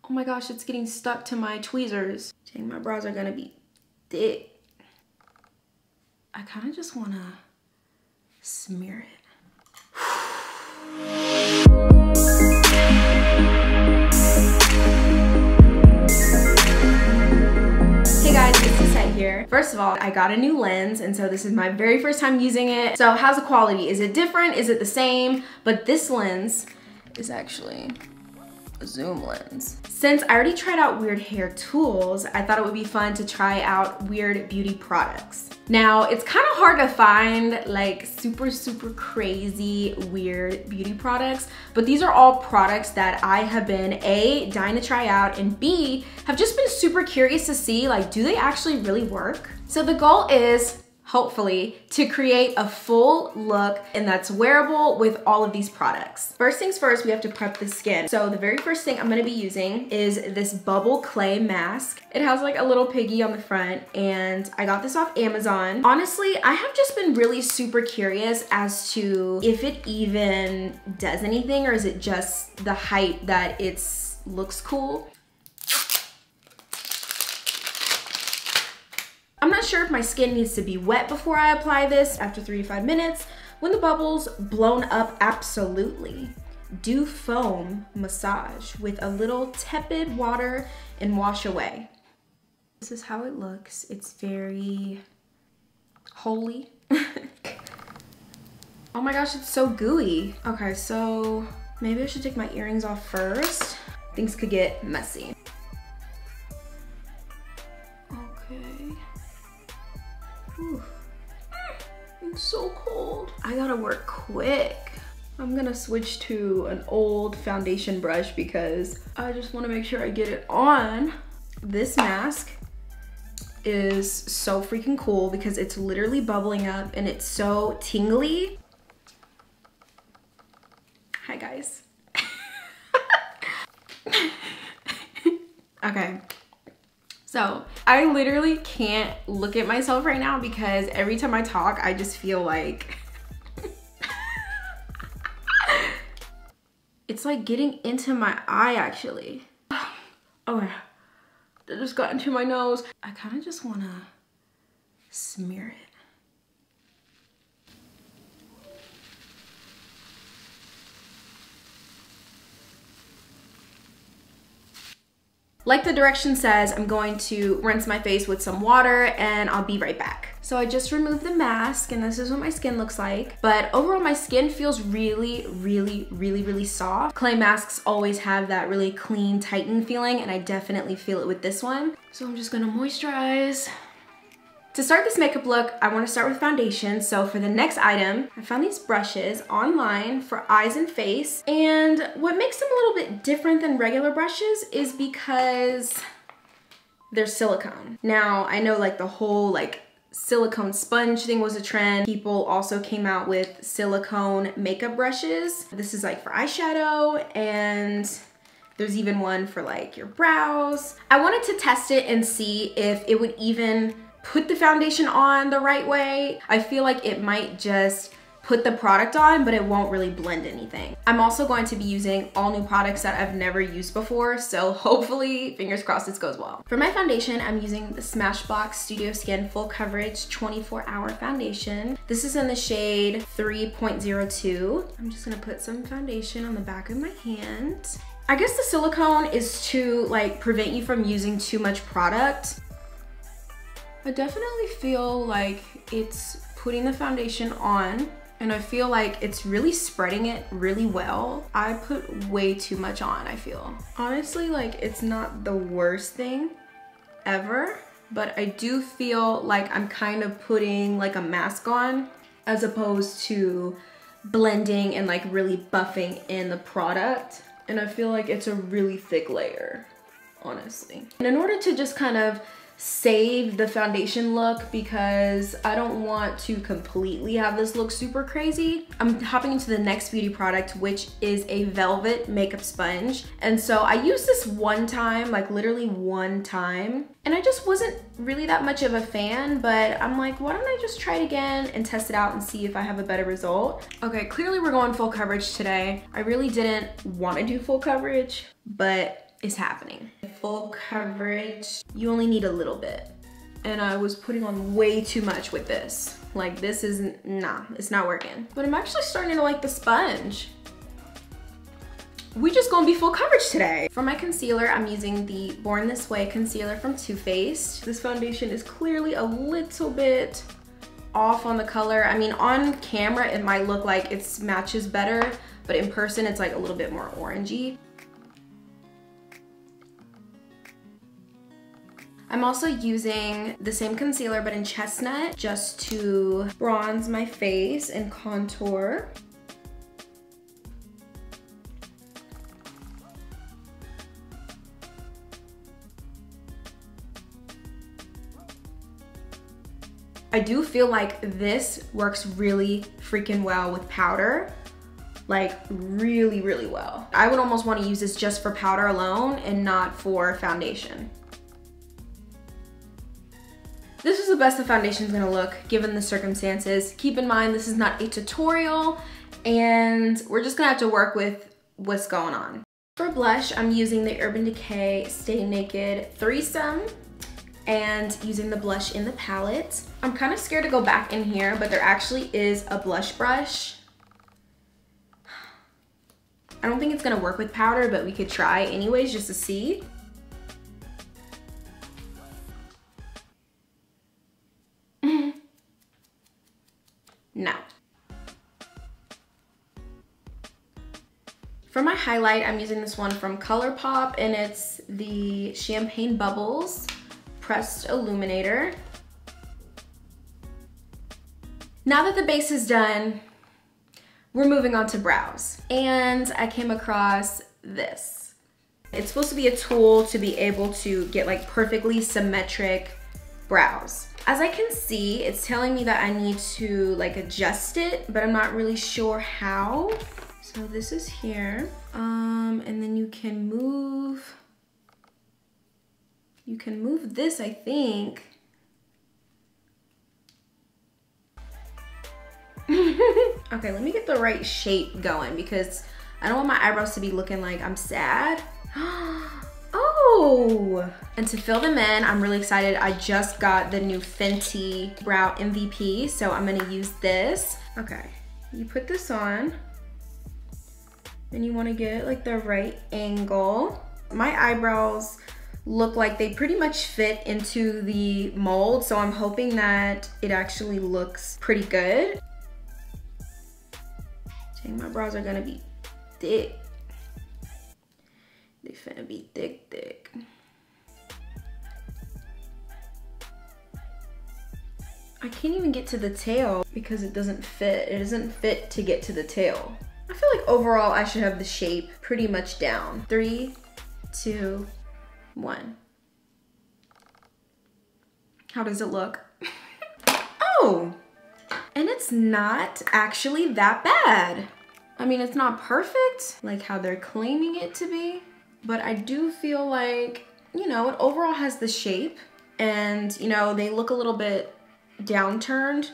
Oh my gosh, it's getting stuck to my tweezers. Dang, my brows are gonna be thick. I kind of just want to smear it. Hey guys, it's Lisette here. First of all, I got a new lens, and so this is my very first time using it. So how's the quality? Is it different? Is it the same? But this lens is actually a zoom lens. Since I already tried out weird hair tools, I thought it would be fun to try out weird beauty products. Now, it's kind of hard to find like super crazy weird beauty products, but these are all products that I have been A, dying to try out, and B, have just been super curious to see, like, do they actually really work? So the goal is, hopefully, to create a full look and that's wearable with all of these products. First things first, we have to prep the skin. So the very first thing I'm gonna be using is this bubble clay mask. It has like a little piggy on the front, and I got this off Amazon. Honestly, I have just been really super curious as to if it even does anything, or is it just the hype that it looks cool. I'm not sure if my skin needs to be wet before I apply this. After 3 to 5 minutes, when the bubble's blown up, absolutely. Do foam massage with a little tepid water and wash away. This is how it looks. It's very holy. Oh my gosh, it's so gooey. Okay, so maybe I should take my earrings off first. Things could get messy. Whew. It's so cold. I gotta work quick. I'm gonna switch to an old foundation brush because I just wanna make sure I get it on. This mask is so freaking cool because it's literally bubbling up and it's so tingly. Hi guys. Okay. So I literally can't look at myself right now because every time I talk, I just feel like it's like getting into my eye actually. Oh, that just got into my nose. I kind of just want to smear it. Like the direction says, I'm going to rinse my face with some water and I'll be right back. So I just removed the mask and this is what my skin looks like. But overall my skin feels really soft. Clay masks always have that really clean, tightened feeling, and I definitely feel it with this one. So I'm just gonna moisturize. To start this makeup look, I want to start with foundation. So for the next item, I found these brushes online for eyes and face. And what makes them a little bit different than regular brushes is because they're silicone. Now, I know like the whole like silicone sponge thing was a trend. People also came out with silicone makeup brushes. This is like for eyeshadow, and there's even one for like your brows. I wanted to test it and see if it would even put the foundation on the right way. I feel like it might just put the product on, but it won't really blend anything. I'm also going to be using all new products that I've never used before, so hopefully, fingers crossed, this goes well. For my foundation, I'm using the Smashbox Studio Skin Full Coverage 24-Hour Foundation. This is in the shade 3.02. I'm just gonna put some foundation on the back of my hand. I guess the silicone is to like prevent you from using too much product. I definitely feel like it's putting the foundation on, and I feel like it's really spreading it really well. I put way too much on, I feel. Honestly, like it's not the worst thing ever, but I do feel like I'm kind of putting like a mask on as opposed to blending and like really buffing in the product. And I feel like it's a really thick layer, honestly. And in order to just kind of save the foundation look, because I don't want to completely have this look super crazy, I'm hopping into the next beauty product, which is a velvet makeup sponge. And so I used this one time, like literally one time, and I just wasn't really that much of a fan, but I'm like, why don't I just try it again and test it out and see if I have a better result. Okay, clearly we're going full coverage today. I really didn't want to do full coverage, but is happening. Full coverage, you only need a little bit. And I was putting on way too much with this. Like this is, nah, it's not working. But I'm actually starting to like the sponge. We just gonna be full coverage today. For my concealer, I'm using the Born This Way concealer from Too Faced. This foundation is clearly a little bit off on the color. I mean, on camera, it might look like it matches better, but in person, it's like a little bit more orangey. I'm also using the same concealer, but in Chestnut, just to bronze my face and contour. I do feel like this works really freaking well with powder. Like really, really well. I would almost want to use this just for powder alone and not for foundation. This is the best the foundation's gonna look given the circumstances. Keep in mind, this is not a tutorial and we're just gonna have to work with what's going on. For blush, I'm using the Urban Decay Stay Naked Threesome and using the blush in the palette. I'm kind of scared to go back in here, but there actually is a blush brush. I don't think it's gonna work with powder, but we could try anyways just to see. No. For my highlight, I'm using this one from ColourPop and it's the Champagne Bubbles Pressed Illuminator. Now that the base is done, we're moving on to brows. And I came across this. It's supposed to be a tool to be able to get like perfectly symmetric brows. As I can see, it's telling me that I need to like adjust it, but I'm not really sure how. So this is here. And then you can move this, I think. Okay, let me get the right shape going because I don't want my eyebrows to be looking like I'm sad. Oh! And to fill them in, I'm really excited. I just got the new Fenty Brow MVP, so I'm gonna use this. Okay, you put this on, and you wanna get like the right angle. My eyebrows look like they pretty much fit into the mold, so I'm hoping that it actually looks pretty good. Dang, my brows are gonna be thick. They finna be thick, thick. I can't even get to the tail because it doesn't fit. It doesn't fit to get to the tail. I feel like overall I should have the shape pretty much down. 3, 2, 1. How does it look? Oh, and it's not actually that bad. I mean, it's not perfect like how they're claiming it to be, but I do feel like, you know, it overall has the shape and, you know, they look a little bit downturned.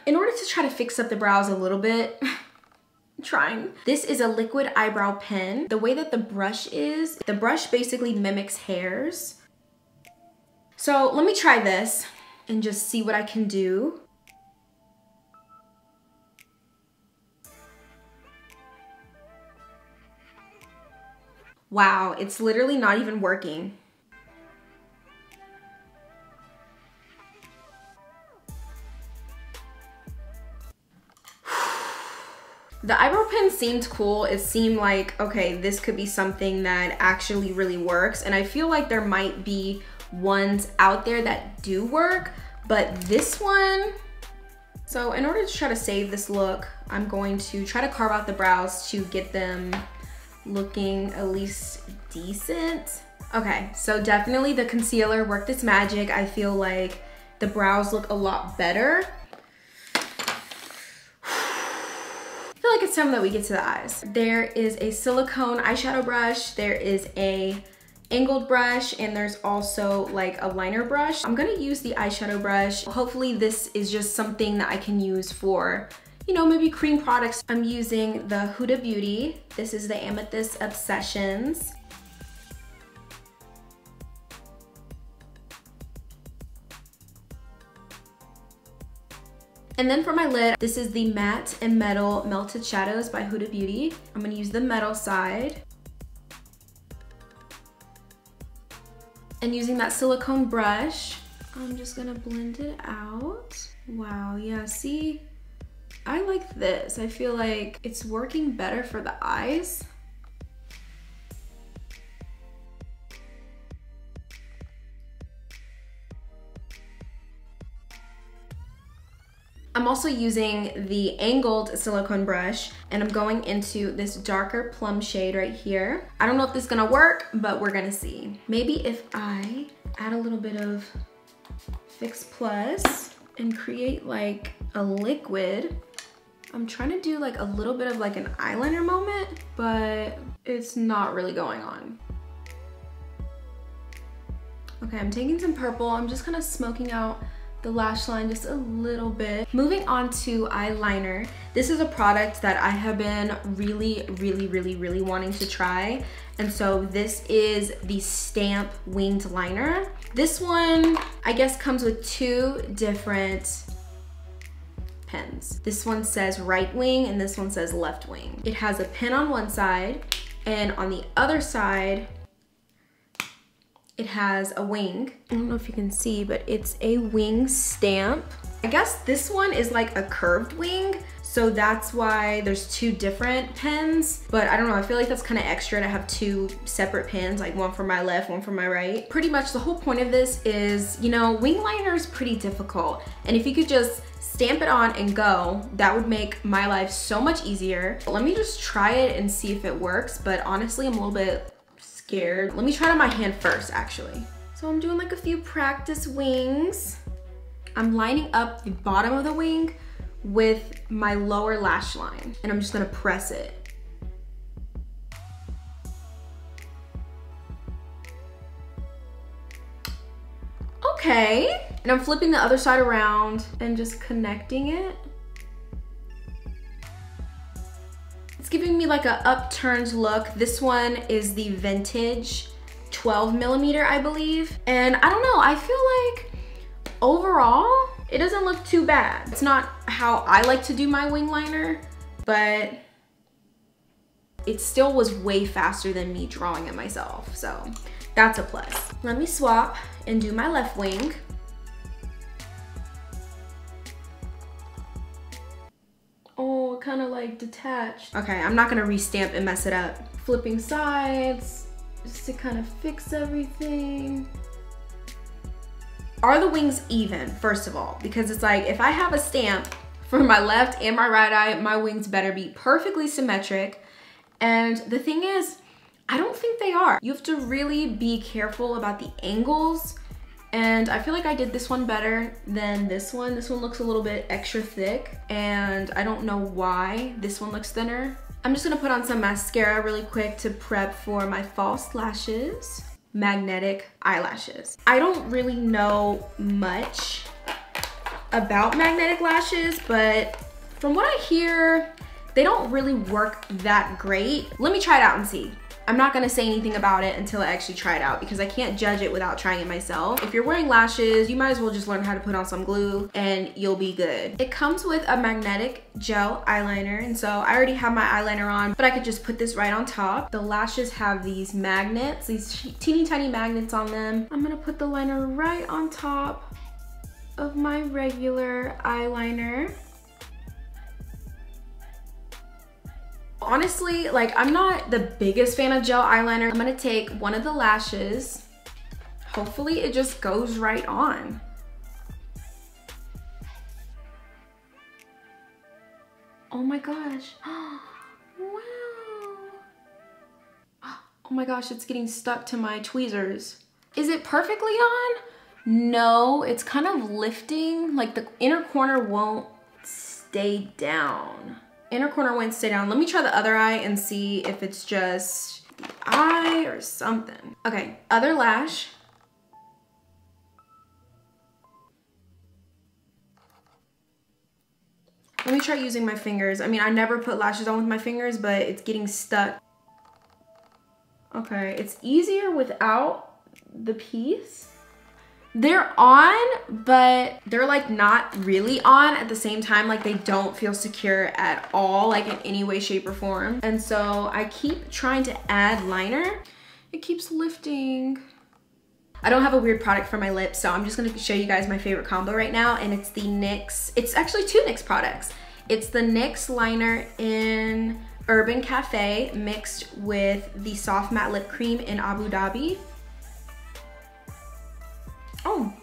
In order to try to fix up the brows a little bit, I'm trying. This is a liquid eyebrow pen. The way that the brush is, the brush basically mimics hairs. So let me try this and just see what I can do. Wow, it's literally not even working. The eyebrow pen seemed cool. It seemed like, okay, this could be something that actually really works. And I feel like there might be ones out there that do work, but this one, so in order to try to save this look, I'm going to try to carve out the brows to get them looking at least decent. Okay, so definitely the concealer worked its magic. I feel like the brows look a lot better. I feel like it's time that we get to the eyes. There is a silicone eyeshadow brush, there is a angled brush, and there's also like a liner brush. I'm gonna use the eyeshadow brush. Hopefully this is just something that I can use for, you know, maybe cream products. I'm using the Huda Beauty. This is the Amethyst Obsessions. And then for my lid, this is the Matte and Metal Melted Shadows by Huda Beauty. I'm gonna use the metal side. And using that silicone brush, I'm just gonna blend it out. Wow, yeah, see? I like this. I feel like it's working better for the eyes. I'm also using the angled silicone brush, and I'm going into this darker plum shade right here. I don't know if this is gonna work, but we're gonna see. Maybe if I add a little bit of Fix Plus and create like a liquid. I'm trying to do like a little bit of like an eyeliner moment, but it's not really going on. Okay, I'm taking some purple. I'm just kind of smoking out the lash line just a little bit. Moving on to eyeliner. This is a product that I have been really wanting to try. And so this is the Stamp Winged Liner. This one, I guess, comes with two different pens. This one says right wing and this one says left wing. It has a pen on one side, and on the other side, it has a wing. I don't know if you can see, but it's a wing stamp. I guess this one is like a curved wing, so that's why there's two different pens. But I don't know, I feel like that's kind of extra to have two separate pens, like one for my left, one for my right. Pretty much the whole point of this is, you know, wing liner is pretty difficult. And if you could just stamp it on and go, that would make my life so much easier. Let me just try it and see if it works, but honestly, I'm a little bit scared. Let me try it on my hand first, actually. So I'm doing like a few practice wings. I'm lining up the bottom of the wing with my lower lash line, and I'm just gonna press it. Okay, and I'm flipping the other side around and just connecting it. It's giving me like a upturned look. This one is the vintage 12mm, I believe. And I don't know, I feel like overall, it doesn't look too bad. It's not how I like to do my wing liner, but it still was way faster than me drawing it myself. So that's a plus. Let me swap and do my left wing. Oh, it kind of like detached. Okay, I'm not gonna restamp and mess it up. Flipping sides, just to kind of fix everything. Are the wings even, first of all? Because it's like, if I have a stamp for my left and my right eye, my wings better be perfectly symmetric. And the thing is, I don't think they are. You have to really be careful about the angles. And I feel like I did this one better than this one. This one looks a little bit extra thick, and I don't know why this one looks thinner. I'm just gonna put on some mascara really quick to prep for my false lashes, magnetic eyelashes. I don't really know much about magnetic lashes, but from what I hear, they don't really work that great. Let me try it out and see. I'm not gonna say anything about it until I actually try it out, because I can't judge it without trying it myself. If you're wearing lashes, you might as well just learn how to put on some glue and you'll be good. It comes with a magnetic gel eyeliner, and so I already have my eyeliner on, but I could just put this right on top. The lashes have these magnets, these teeny tiny magnets on them. I'm gonna put the liner right on top of my regular eyeliner. Honestly, like, I'm not the biggest fan of gel eyeliner. I'm gonna take one of the lashes. Hopefully it just goes right on. Oh my gosh. Wow. Oh my gosh, it's getting stuck to my tweezers. Is it perfectly on? No, it's kind of lifting. Like, the inner corner won't stay down. Inner corner won't stay down. Let me try the other eye and see if it's just the eye or something. Okay, other lash. Let me try using my fingers. I mean, I never put lashes on with my fingers, but it's getting stuck. Okay, it's easier without the piece. They're on, but they're like not really on at the same time. Like they don't feel secure at all, like in any way, shape, or form. And so I keep trying to add liner. It keeps lifting. I don't have a weird product for my lips, so I'm just gonna show you guys my favorite combo right now, and it's the NYX, it's actually two NYX products. It's the NYX liner in Urban Cafe mixed with the Soft Matte Lip Cream in Abu Dhabi. Oh,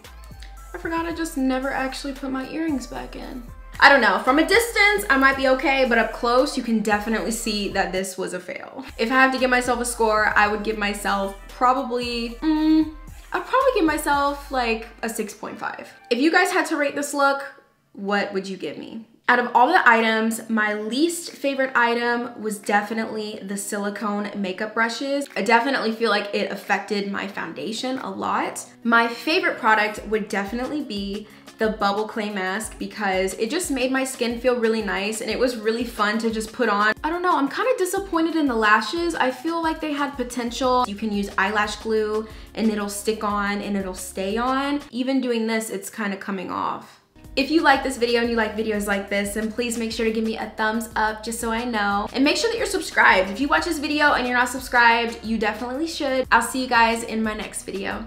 I forgot I just never actually put my earrings back in. I don't know, from a distance, I might be okay, but up close, you can definitely see that this was a fail. If I have to give myself a score, I would give myself probably, I'd probably give myself like a 6.5. If you guys had to rate this look, what would you give me? Out of all the items, my least favorite item was definitely the silicone makeup brushes. I definitely feel like it affected my foundation a lot. My favorite product would definitely be the bubble clay mask because it just made my skin feel really nice and it was really fun to just put on. I don't know, I'm kind of disappointed in the lashes. I feel like they had potential. You can use eyelash glue and it'll stick on and it'll stay on. Even doing this, it's kind of coming off. If you like this video and you like videos like this, then please make sure to give me a thumbs up just so I know. And make sure that you're subscribed. If you watch this video and you're not subscribed, you definitely should. I'll see you guys in my next video.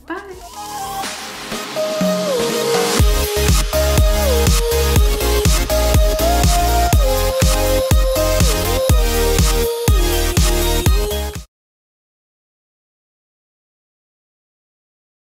Bye.